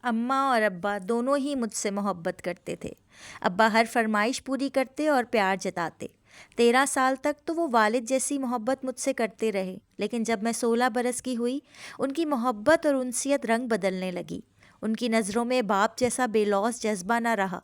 اماں اور ابا دونوں ہی مجھ سے محبت کرتے تھے۔ ابا ہر فرمائش پوری کرتے اور پیار جتاتے۔ 13 سال تک تو وہ والد جیسی محبت مجھ سے کرتے رہے، لیکن جب میں 16 برس کی ہوئی ان کی محبت اور انسیت رنگ بدلنے لگی۔ ان کی نظروں میں باپ جیسا بے لوث جذبہ نہ رہا۔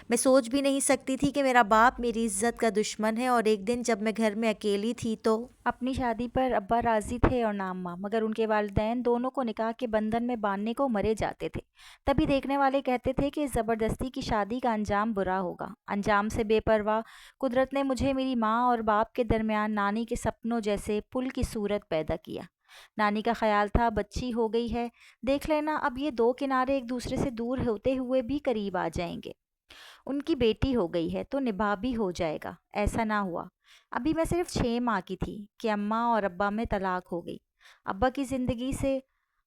میں سوچ بھی نہیں سکتی تھی کہ میرا باپ میری عزت کا دشمن ہے، اور ایک دن جب میں گھر میں اکیلی تھی تو اپنی شادی پر ابا راضی تھے اور نہ اماں، مگر ان کے والدین دونوں کو نکاح کے بندھن میں باندھنے کو مرے جاتے تھے۔ تبھی دیکھنے والے کہتے تھے کہ اس زبردستی کی شادی کا انجام برا ہوگا۔ انجام سے بے پرواہ قدرت نے مجھے میری ماں اور باپ کے درمیان نانی کے سپنوں جیسے پل کی صورت پیدا کیا۔ نانی کا خیال تھا بچی ہو گئی ہے، دیکھ لینا اب یہ دو کنارے ایک دوسرے سے دور ہوتے ہوئے بھی قریب آ جائیں گے۔ ان کی بیٹی ہو گئی ہے تو نباہ بھی ہو جائے گا۔ ایسا نہ ہوا۔ ابھی میں صرف 6 ماہ کی تھی کہ اماں اور ابا میں طلاق ہو گئی۔ ابا کی زندگی سے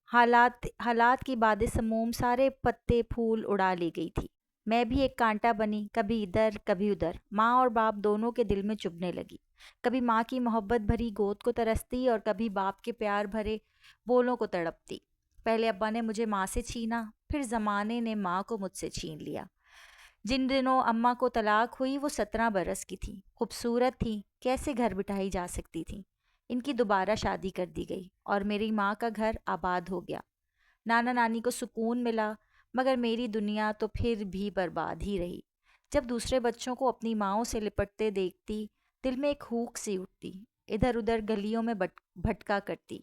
حالات کی باد سموم سارے پتے پھول اڑا لی گئی تھی۔ میں بھی ایک کانٹا بنی، کبھی ادھر کبھی ادھر، ماں اور باپ دونوں کے دل میں چبھنے لگی۔ کبھی ماں کی محبت بھری گود کو ترستی اور کبھی باپ کے پیار بھرے بولوں کو تڑپتی۔ پہلے ابا نے مجھے ماں سے چھینا، پھر زمانے نے ماں کو مجھ سے چھین لیا۔ جن دنوں اماں کو طلاق ہوئی وہ 17 برس کی تھی، خوبصورت تھی، کیسے گھر بٹھائی جا سکتی تھی۔ ان کی دوبارہ شادی کر دی گئی اور میری ماں کا گھر آباد ہو گیا۔ نانا نانی کو سکون ملا، مگر میری دنیا تو پھر بھی برباد ہی رہی۔ جب دوسرے بچوں کو اپنی ماؤں سے لپٹتے دیکھتی، دل میں ایک ہوک سی اٹھتی۔ ادھر ادھر گلیوں میں بھٹکا کرتی،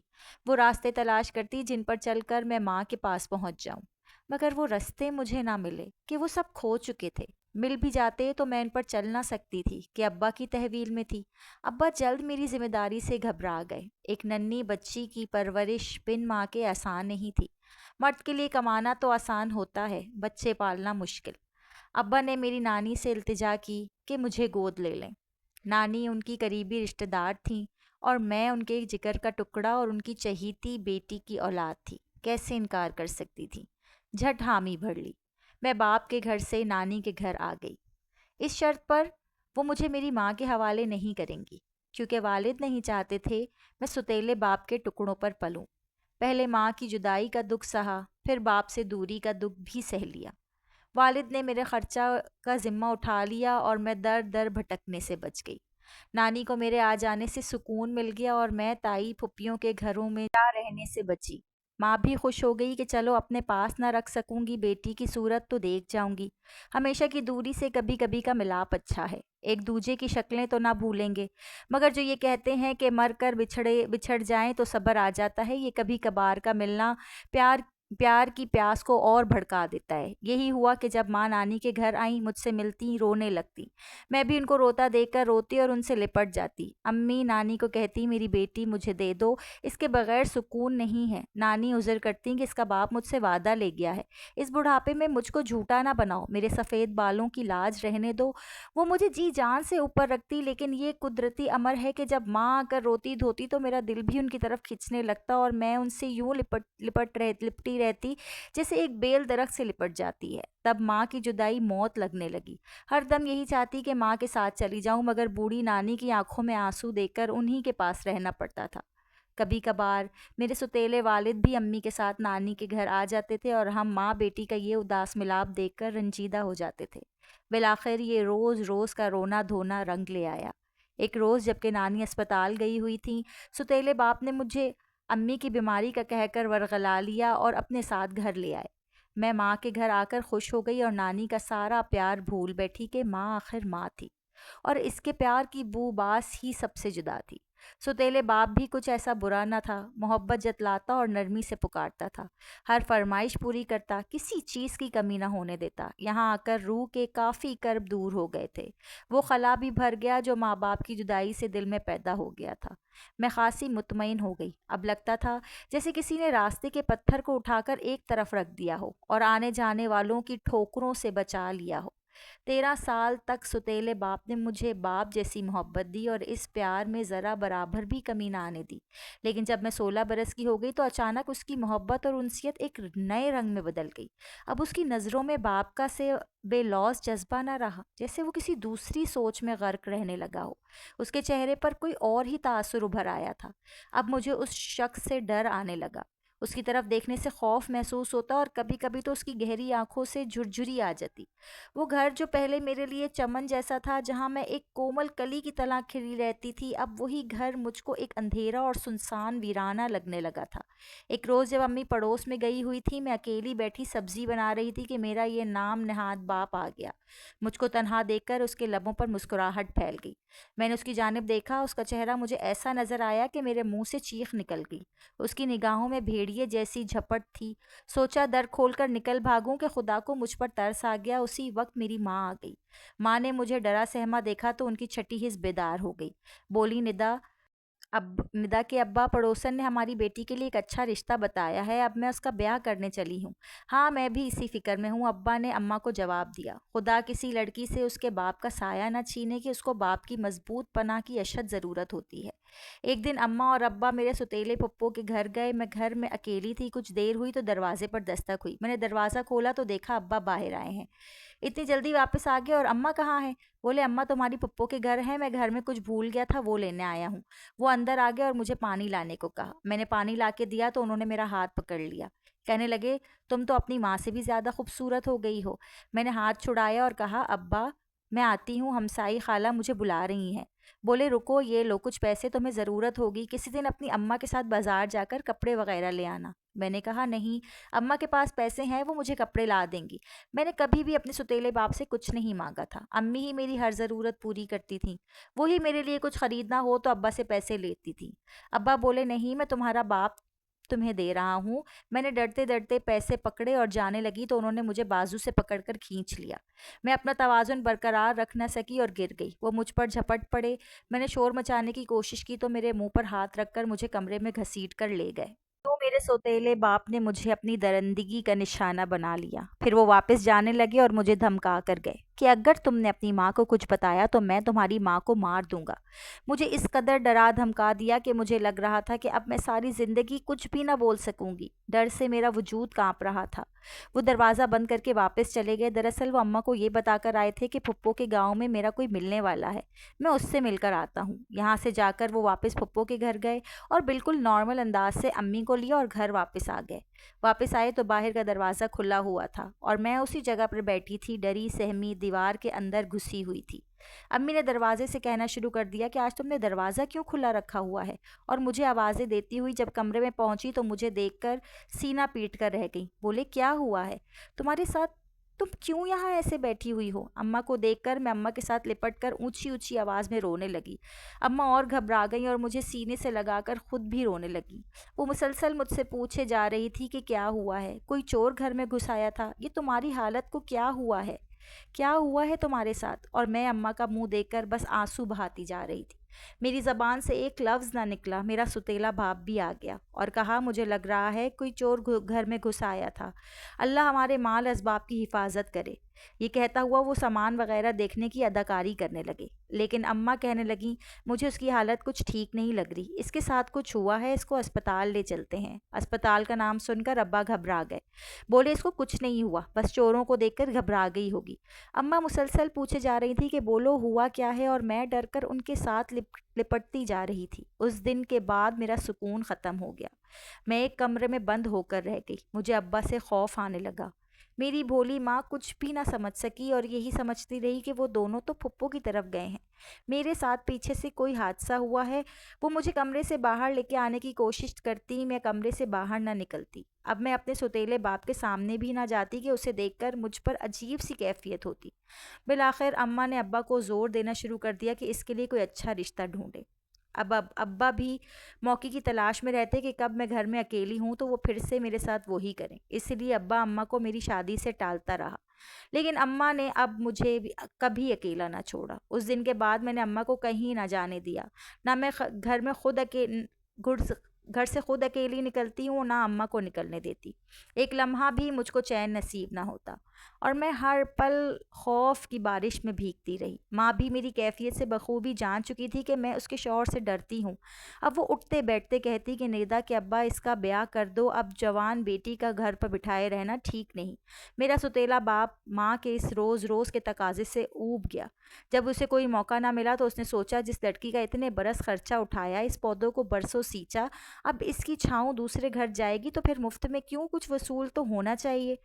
وہ راستے تلاش کرتی جن پر چل کر میں ماں کے پاس پہنچ جاؤں، مگر وہ راستے مجھے نہ ملے کہ وہ سب کھو چکے تھے۔ مل بھی جاتے تو میں ان پر چل نہ سکتی تھی کہ ابا کی تحویل میں تھی۔ ابا جلد میری ذمہ داری سے گھبرا گئے۔ ایک ننھی بچی کی پرورش بن ماں کے آسان نہیں تھی۔ مرد کے لیے کمانا تو آسان ہوتا ہے، بچے پالنا مشکل۔ ابا نے میری نانی سے التجا کی کہ مجھے گود لے لیں۔ نانی ان کی قریبی رشتہ دار تھیں اور میں ان کے جگر کا ٹکڑا اور ان کی چہیتی بیٹی کی اولاد تھی، کیسے انکار کر سکتی تھی۔ جھٹ حامی بھر لی۔ میں باپ کے گھر سے نانی کے گھر آ گئی، اس شرط پر وہ مجھے میری ماں کے حوالے نہیں کریں گی، کیونکہ والد نہیں چاہتے تھے میں ستیلے باپ کے ٹکڑوں پر پلوں۔ پہلے ماں کی جدائی کا دکھ سہا، پھر باپ سے دوری کا دکھ بھی سہ لیا۔ والد نے میرے خرچہ کا ذمہ اٹھا لیا اور میں در در بھٹکنے سے بچ گئی۔ نانی کو میرے آ جانے سے سکون مل گیا اور میں تائی پھپھیوں کے گھروں میں جا رہنے سے بچی۔ ماں بھی خوش ہو گئی کہ چلو اپنے پاس نہ رکھ سکوں گی بیٹی کی صورت تو دیکھ جاؤں گی۔ ہمیشہ کی دوری سے کبھی کبھی کا ملاپ اچھا ہے، ایک دوجے کی شکلیں تو نہ بھولیں گے، مگر جو یہ کہتے ہیں کہ مر کر بچھڑ جائیں تو صبر آ جاتا ہے، یہ کبھی کبھار کا ملنا پیار کی پیاس کو اور بھڑکا دیتا ہے۔ یہی ہوا کہ جب ماں نانی کے گھر آئیں، مجھ سے ملتی، رونے لگتی۔ میں بھی ان کو روتا دیکھ کر روتی اور ان سے لپٹ جاتی۔ امی نانی کو کہتی میری بیٹی مجھے دے دو، اس کے بغیر سکون نہیں ہے۔ نانی عذر کرتی کہ اس کا باپ مجھ سے وعدہ لے گیا ہے، اس بڑھاپے میں مجھ کو جھوٹا نہ بناؤ، میرے سفید بالوں کی لاج رہنے دو۔ وہ مجھے جی جان سے اوپر رکھتی، لیکن یہ قدرتی امر ہے کہ جب ماں آ کر روتی دھوتی تو میرا دل بھی ان کی طرف کھنچنے لگتا اور میں ان سے یوں لپٹی رہتی جیسے ایک بیل درخت سے لپٹ جاتی ہے۔ تب ماں کی جدائی موت لگنے لگی۔ ہر دم یہی چاہتی کہ ماں کے ساتھ چلی جاؤں، مگر بوڑھی نانی کی آنکھوں میں آنسو دیکھ کر انہی کے پاس رہنا پڑتا تھا۔ کبھی کبھار میرے ستیلے والد بھی امی کے ساتھ نانی کے گھر آ جاتے تھے اور ہم ماں بیٹی کا یہ اداس ملاپ دیکھ کر رنجیدہ ہو جاتے تھے۔ بالآخر یہ روز روز کا رونا دھونا رنگ لے آیا۔ ایک روز جبکہ نانی اسپتال گئی ہوئی تھی، ستیلے باپ نے مجھے امی کی بیماری کا کہہ کر ورغلا لیا اور اپنے ساتھ گھر لے آئے۔ میں ماں کے گھر آ کر خوش ہو گئی اور نانی کا سارا پیار بھول بیٹھی کہ ماں آخر ماں تھی اور اس کے پیار کی بو باس ہی سب سے جدا تھی۔ ستیلے باپ بھی کچھ ایسا برا نہ تھا، محبت جتلاتا اور نرمی سے پکارتا تھا، ہر فرمائش پوری کرتا، کسی چیز کی کمی نہ ہونے دیتا۔ یہاں آ کر روح کے کافی کرب دور ہو گئے تھے، وہ خلا بھی بھر گیا جو ماں باپ کی جدائی سے دل میں پیدا ہو گیا تھا۔ میں خاصی مطمئن ہو گئی۔ اب لگتا تھا جیسے کسی نے راستے کے پتھر کو اٹھا کر ایک طرف رکھ دیا ہو اور آنے جانے والوں کی ٹھوکروں سے بچا لیا ہو۔ 13 سال تک ستیلے باپ نے مجھے باپ جیسی محبت دی اور اس پیار میں ذرا برابر بھی کمی نہ آنے دی، لیکن جب میں 16 برس کی ہو گئی تو اچانک اس کی محبت اور انسیت ایک نئے رنگ میں بدل گئی۔ اب اس کی نظروں میں باپ کا سے بے لوث جذبہ نہ رہا، جیسے وہ کسی دوسری سوچ میں غرق رہنے لگا ہو۔ اس کے چہرے پر کوئی اور ہی تاثر ابھر آیا تھا۔ اب مجھے اس شخص سے ڈر آنے لگا، اس کی طرف دیکھنے سے خوف محسوس ہوتا اور کبھی کبھی تو اس کی گہری آنکھوں سے جھرجھری آ جاتی۔ وہ گھر جو پہلے میرے لیے چمن جیسا تھا، جہاں میں ایک کومل کلی کی طرح کھلی رہتی تھی، اب وہی گھر مجھ کو ایک اندھیرا اور سنسان ویرانہ لگنے لگا تھا۔ ایک روز جب امی پڑوس میں گئی ہوئی تھی، میں اکیلی بیٹھی سبزی بنا رہی تھی کہ میرا یہ نام نہاد باپ آ گیا۔ مجھ کو تنہا دیکھ کر اس کے لبوں پر مسکراہٹ پھیل گئی۔ میں نے اس کی جانب دیکھا، اس کا چہرہ مجھے ایسا نظر آیا کہ میرے منہ سے چیخ نکل گئی۔ اس کی نگاہوں میں بھیڑیے جیسی جھپٹ تھی۔ سوچا در کھول کر نکل بھاگوں کہ خدا کو مجھ پر ترس آ گیا۔ اسی وقت میری ماں آ گئی۔ ماں نے مجھے ڈرا سہما دیکھا تو ان کی چھٹی حس بیدار ہو گئی۔ بولی، ندا کے ابا پڑوسن نے ہماری بیٹی کے لیے ایک اچھا رشتہ بتایا ہے، اب میں اس کا بیاہ کرنے چلی ہوں۔ ہاں، میں بھی اسی فکر میں ہوں، ابا نے اماں کو جواب دیا۔ خدا کسی لڑکی سے اس کے باپ کا سایہ نہ چھینے کہ اس کو باپ کی مضبوط پناہ کی اشد ضرورت ہوتی ہے۔ ایک دن اماں اور ابا میرے ستیلے پھپھو کے گھر گئے۔ میں گھر میں اکیلی تھی۔ کچھ دیر ہوئی تو دروازے پر دستک ہوئی۔ میں نے دروازہ کھولا تو دیکھا ابا باہر آئے ہیں۔ اتنی جلدی واپس آ گئے؟ اور اماں کہاں ہیں؟ بولے، اماں تمہاری پھپھو کے گھر ہیں، میں گھر میں کچھ بھول گیا تھا، وہ لینے آیا ہوں۔ وہ اندر آ گئے اور مجھے پانی لانے کو کہا۔ میں نے پانی لا کے دیا تو انہوں نے میرا ہاتھ پکڑ لیا۔ کہنے لگے، تم تو اپنی ماں سے بھی زیادہ خوبصورت ہو گئی ہو۔ میں نے ہاتھ چھڑایا اور کہا، ابا میں آتی ہوں، ہمسائی خالہ مجھے بلا رہی ہیں۔ بولے، رکو، یہ لو کچھ پیسے، تمہیں ضرورت ہوگی، کسی دن اپنی اماں کے ساتھ بازار جا کر کپڑے وغیرہ لے آنا۔ میں نے کہا، نہیں، اماں کے پاس پیسے ہیں، وہ مجھے کپڑے لا دیں گی۔ میں نے کبھی بھی اپنے ستیلے باپ سے کچھ نہیں مانگا تھا۔ امی ہی میری ہر ضرورت پوری کرتی تھیں۔ وہی میرے لیے کچھ خریدنا ہو تو ابا سے پیسے لیتی تھیں۔ ابا بولے، نہیں، میں تمہارا باپ تمہیں دے رہا ہوں۔ میں نے ڈرتے ڈرتے پیسے پکڑے اور جانے لگی تو انہوں نے مجھے بازو سے پکڑ کر کھینچ لیا۔ میں اپنا توازن برقرار رکھ نہ سکی اور گر گئی۔ وہ مجھ پر جھپٹ پڑے۔ میں نے شور مچانے کی کوشش کی تو میرے منہ پر ہاتھ رکھ کر مجھے کمرے میں گھسیٹ کر لے گئے۔ تو میرے سوتیلے باپ نے مجھے اپنی درندگی کا نشانہ بنا لیا۔ پھر وہ واپس جانے لگے اور مجھے دھمکا کر گئے کہ اگر تم نے اپنی ماں کو کچھ بتایا تو میں تمہاری ماں کو مار دوں گا۔ مجھے اس قدر ڈرا دھمکا دیا کہ مجھے لگ رہا تھا کہ اب میں ساری زندگی کچھ بھی نہ بول سکوں گی۔ ڈر سے میرا وجود کانپ رہا تھا۔ وہ دروازہ بند کر کے واپس چلے گئے۔ دراصل وہ اماں کو یہ بتا کر آئے تھے کہ پھپھو کے گاؤں میں میرا کوئی ملنے والا ہے، میں اس سے مل کر آتا ہوں۔ یہاں سے جا کر وہ واپس پھپھو کے گھر گئے اور بالکل نارمل انداز سے امی کو لیا اور گھر واپس آ گئے۔ واپس آئے تو باہر کا دروازہ کھلا ہوا تھا اور میں اسی جگہ پر بیٹھی تھی، ڈری سہمی دیوار کے اندر گھسی ہوئی تھی۔ امی نے دروازے سے کہنا شروع کر دیا کہ آج تم نے دروازہ کیوں کھلا رکھا ہوا ہے، اور مجھے آوازیں دیتی ہوئی جب کمرے میں پہنچی تو مجھے دیکھ کر سینہ پیٹ کر رہ گئی۔ بولے، کیا ہوا ہے تمہارے ساتھ؟ تم کیوں یہاں ایسے بیٹھی ہوئی ہو؟ اماں کو دیکھ کر میں اماں کے ساتھ لپٹ کر اونچی اونچی آواز میں رونے لگی۔ اماں اور گھبرا گئیں اور مجھے سینے سے لگا کر خود بھی رونے لگی۔ وہ مسلسل مجھ سے پوچھے جا رہی تھی کہ کیا ہوا ہے، کوئی چور گھر میں گھس آیا تھا، یہ تمہاری حالت کو کیا ہوا ہے، کیا ہوا ہے تمہارے ساتھ؟ اور میں اماں کا منہ دیکھ کر بس آنسو بہاتی جا رہی تھی۔ میری زبان سے ایک لفظ نہ نکلا۔ میرا ستیلا باپ بھی آ گیا اور کہا، مجھے لگ رہا ہے کوئی چور گھر میں گھس آیا تھا، اللہ ہمارے مال اسباب کی حفاظت کرے۔ یہ کہتا ہوا وہ سامان وغیرہ دیکھنے کی اداکاری کرنے لگے، لیکن اماں کہنے لگیں، مجھے اس کی حالت کچھ ٹھیک نہیں لگ رہی، اس کے ساتھ کچھ ہوا ہے، اس کو اسپتال لے چلتے ہیں۔ اسپتال کا نام سن کر ابا گھبرا گئے۔ بولے، اس کو کچھ نہیں ہوا، بس چوروں کو دیکھ کر گھبرا گئی ہوگی۔ اماں مسلسل پوچھے جا رہی تھی کہ بولو ہوا کیا ہے، اور میں ڈر کر ان کے ساتھ لپٹتی جا رہی تھی۔ اس دن کے بعد میرا سکون ختم ہو گیا۔ میں ایک کمرے میں بند ہو کر رہ گئی۔ مجھے ابا سے خوف آنے لگا۔ میری بھولی ماں کچھ بھی نہ سمجھ سکی اور یہی سمجھتی رہی کہ وہ دونوں تو پھپھو کی طرف گئے ہیں، میرے ساتھ پیچھے سے کوئی حادثہ ہوا ہے۔ وہ مجھے کمرے سے باہر لے کے آنے کی کوشش کرتی، میں کمرے سے باہر نہ نکلتی۔ اب میں اپنے ستیلے باپ کے سامنے بھی نہ جاتی کہ اسے دیکھ کر مجھ پر عجیب سی کیفیت ہوتی۔ بالآخر اماں نے ابا کو زور دینا شروع کر دیا کہ اس کے لیے کوئی اچھا رشتہ ڈھونڈے۔ اب ابا بھی موقع کی تلاش میں رہتے کہ کب میں گھر میں اکیلی ہوں تو وہ پھر سے میرے ساتھ وہی کریں، اس لیے ابا اماں کو میری شادی سے ٹالتا رہا، لیکن اماں نے اب مجھے کبھی اکیلا نہ چھوڑا۔ اس دن کے بعد میں نے اماں کو کہیں نہ جانے دیا، نہ میں گھر سے خود اکیلی نکلتی ہوں، نہ اماں کو نکلنے دیتی۔ ایک لمحہ بھی مجھ کو چین نصیب نہ ہوتا۔ اور میں ہر پل خوف کی بارش میں بھیگتی رہی۔ ماں بھی میری کیفیت سے بخوبی جان چکی تھی کہ میں اس کے شوہر سے ڈرتی ہوں۔ اب وہ اٹھتے بیٹھتے کہتی کہ نیدا کہ ابا اس کا بیاہ کر دو، اب جوان بیٹی کا گھر پر بٹھائے رہنا ٹھیک نہیں۔ میرا ستیلا باپ ماں کے اس روز روز کے تقاضے سے اوب گیا۔ جب اسے کوئی موقع نہ ملا تو اس نے سوچا جس لڑکی کا اتنے برس خرچہ اٹھایا، اس پودوں کو برسوں سینچا، اب اس کی چھاؤں دوسرے گھر جائے گی تو پھر مفت میں کیوں، کچھ وصول تو ہونا چاہیے۔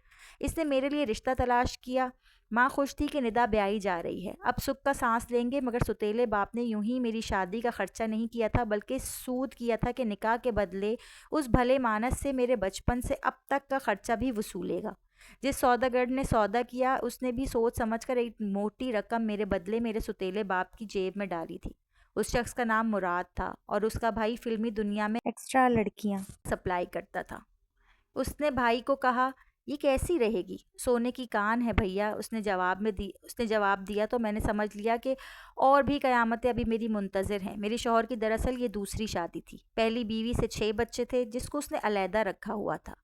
اس نے میرے لیے رشتہ تلاش کیا۔ ماں خوش تھی کہ ندا بیائی جا رہی ہے، اب سکھ کا سانس لیں گے، مگر ستیلے باپ نے یوں ہی میری شادی کا خرچہ نہیں کیا تھا بلکہ سود کیا تھا کہ نکاح کے بدلے اس بھلے مانس سے میرے بچپن سے اب تک کا خرچہ بھی وصولے گا۔ جس سوداگر نے سودا کیا اس نے بھی سوچ سمجھ کر ایک موٹی رقم میرے بدلے میرے ستیلے باپ کی جیب میں ڈالی تھی۔ اس شخص کا نام مراد تھا اور اس کا بھائی فلمی دنیا میں ایکسٹرا لڑکیاں سپلائی کرتا تھا۔ اس نے بھائی کو کہا، یہ کیسی رہے گی؟ سونے کی کان ہے بھیا، اس نے جواب دیا تو میں نے سمجھ لیا کہ اور بھی قیامتیں ابھی میری منتظر ہیں۔ میرے شوہر کی دراصل یہ دوسری شادی تھی۔ پہلی بیوی سے 6 بچے تھے جس کو اس نے علیحدہ رکھا ہوا تھا۔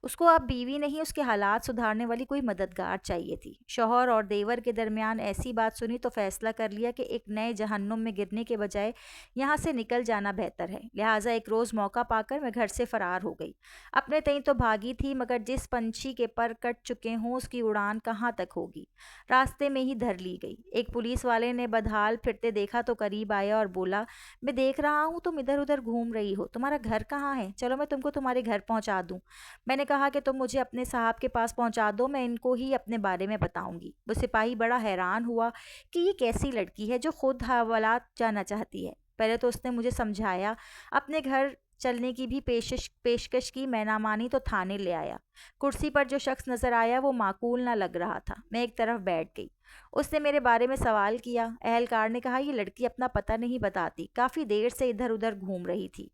اس کو اب بیوی نہیں، اس کے حالات سدھارنے والی کوئی مددگار چاہیے تھی۔ شوہر اور دیور کے درمیان ایسی بات سنی تو فیصلہ کر لیا کہ ایک نئے جہنم میں گرنے کے بجائے یہاں سے نکل جانا بہتر ہے۔ لہٰذا ایک روز موقع پا کر میں گھر سے فرار ہو گئی۔ اپنے تئیں تو بھاگی تھی، مگر جس پنچھی کے پر کٹ چکے ہوں اس کی اڑان کہاں تک ہوگی، راستے میں ہی دھر لی گئی۔ ایک پولیس والے نے بدحال پھرتے دیکھا تو قریب آیا اور بولا، میں دیکھ رہا ہوں تم ادھر ادھر گھوم رہی ہو، تمہارا گھر کہاں ہے؟ چلو میں تم کو تمہارے گھر پہنچا دوں۔ میں نے کہا کہ تم مجھے اپنے صاحب کے پاس پہنچا دو، میں ان کو ہی اپنے بارے میں بتاؤں گی۔ وہ سپاہی بڑا حیران ہوا کہ یہ کیسی لڑکی ہے جو خود حوالات جانا چاہتی ہے۔ پہلے تو اس نے مجھے سمجھایا، اپنے گھر چلنے کی بھی پیشکش کی، میں نہ مانی تو تھانے لے آیا۔ کرسی پر جو شخص نظر آیا وہ معقول نہ لگ رہا تھا۔ میں ایک طرف بیٹھ گئی۔ اس نے میرے بارے میں سوال کیا۔ اہلکار نے کہا، یہ لڑکی اپنا پتہ نہیں بتاتی، کافی دیر سے ادھر ادھر گھوم رہی تھی،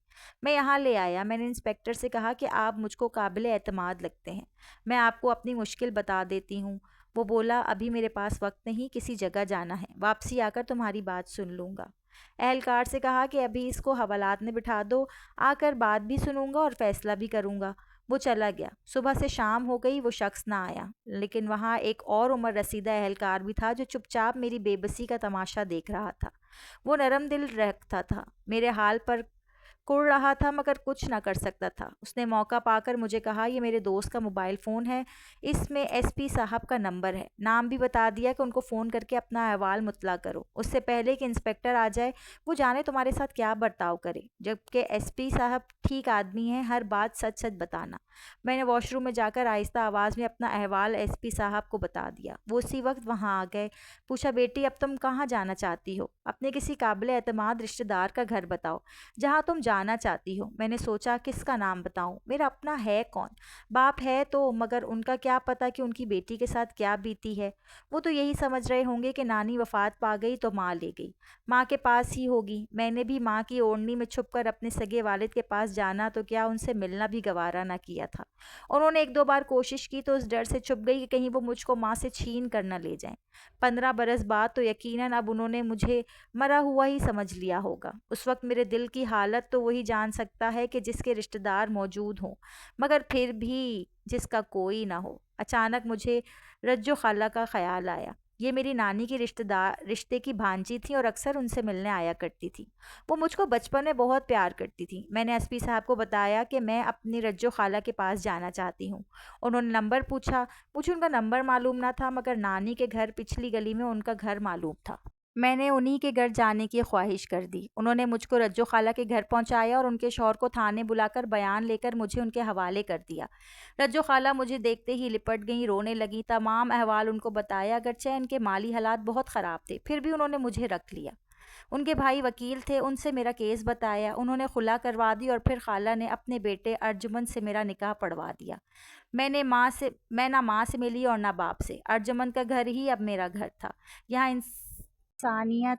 میں یہاں لے آیا۔ میں نے انسپکٹر سے کہا کہ آپ مجھ کو قابل اعتماد لگتے ہیں، میں آپ کو اپنی مشکل بتا دیتی ہوں۔ وہ بولا، ابھی میرے پاس وقت نہیں، کسی جگہ جانا ہے، واپسی آ کر تمہاری بات سن لوں گا۔ اہلکار سے کہا کہ ابھی اس کو حوالات میں بٹھا دو، آ کر بات بھی سنوں گا اور فیصلہ بھی کروں گا۔ وہ چلا گیا۔ صبح سے شام ہو گئی، وہ شخص نہ آیا، لیکن وہاں ایک اور عمر رسیدہ اہلکار بھی تھا جو چپ چاپ میری بے بسی کا تماشا دیکھ رہا تھا۔ وہ نرم دل رکھتا تھا، میرے حال پر کڑ رہا تھا مگر کچھ نہ کر سکتا تھا۔ اس نے موقع پا کر مجھے کہا، یہ میرے دوست کا موبائل فون ہے، اس میں ایس پی صاحب کا نمبر ہے، نام بھی بتا دیا کہ ان کو فون کر کے اپنا احوال مطلع کرو، اس سے پہلے کہ انسپکٹر آ جائے، وہ جانے تمہارے ساتھ کیا برتاؤ کرے، جبکہ ایس پی صاحب ٹھیک آدمی ہیں، ہر بات سچ سچ بتانا۔ میں نے واش روم میں جا کر آہستہ آواز میں اپنا احوال ایس پی صاحب کو بتا دیا۔ وہ اسی وقت وہاں آ گئے۔ پوچھا، بیٹی اب تم کہاں جانا چاہتی ہو؟ اپنے کسی قابل اعتماد رشتہ دار کا گھر بتاؤ جہاں تم جانا چاہتی ہو۔ میں نے سوچا، کس کا نام بتاؤں، میرا اپنا ہے کون؟ باپ ہے تو، مگر ان کا کیا پتا کہ ان کی بیٹی کے ساتھ کیا بیتی ہے۔ وہ تو یہی سمجھ رہے ہوں گے کہ نانی وفات پا گئی تو ماں لے گئی، ماں کے پاس ہی ہوگی۔ میں نے بھی ماں کی اوڑھنی میں چھپ کر اپنے سگے والد کے پاس جانا تو کیا، ان سے ملنا بھی گوارا نہ کیا تھا۔ انہوں نے 1-2 بار کوشش کی تو اس ڈر سے چھپ گئی کہ کہیں وہ مجھ کو ماں سے چھین کر نہ لے جائیں۔ 15 برس بعد تو یقیناً اب انہوں نے مجھے مرا ہوا ہی سمجھ لیا ہوگا۔ اس وقت میرے دل کی حالت تو وہی جان سکتا ہے کہ جس کے رشتہ دار موجود ہوں، مگر پھر بھی جس کا کوئی نہ ہو۔ اچانک مجھے رجو خالہ کا خیال آیا۔ یہ میری نانی کی رشتے کی بھانجی تھی اور اکثر ان سے ملنے آیا کرتی تھی۔ وہ مجھ کو بچپن میں بہت پیار کرتی تھی۔ میں نے ایس پی صاحب کو بتایا کہ میں اپنی رجو خالہ کے پاس جانا چاہتی ہوں۔ انہوں نے نمبر پوچھا، مجھے ان کا نمبر معلوم نہ تھا، مگر نانی کے گھر پچھلی گلی میں ان کا گھر معلوم تھا۔ میں نے انہی کے گھر جانے کی خواہش کر دی۔ انہوں نے مجھ کو رجو خالہ کے گھر پہنچایا اور ان کے شوہر کو تھانے بلا کر بیان لے کر مجھے ان کے حوالے کر دیا۔ رجو خالہ مجھے دیکھتے ہی لپٹ گئیں، رونے لگیں۔ تمام احوال ان کو بتایا، اگرچہ ان کے مالی حالات بہت خراب تھے، پھر بھی انہوں نے مجھے رکھ لیا۔ ان کے بھائی وکیل تھے، ان سے میرا کیس بتایا، انہوں نے خلا کروا دی اور پھر خالہ نے اپنے بیٹے ارجمن سے میرا نکاح پڑھوا دیا۔ میں نہ ماں سے ملی اور نہ باپ سے۔ ارجمن کا گھر ہی اب میرا گھر تھا۔ یہاں انسانیت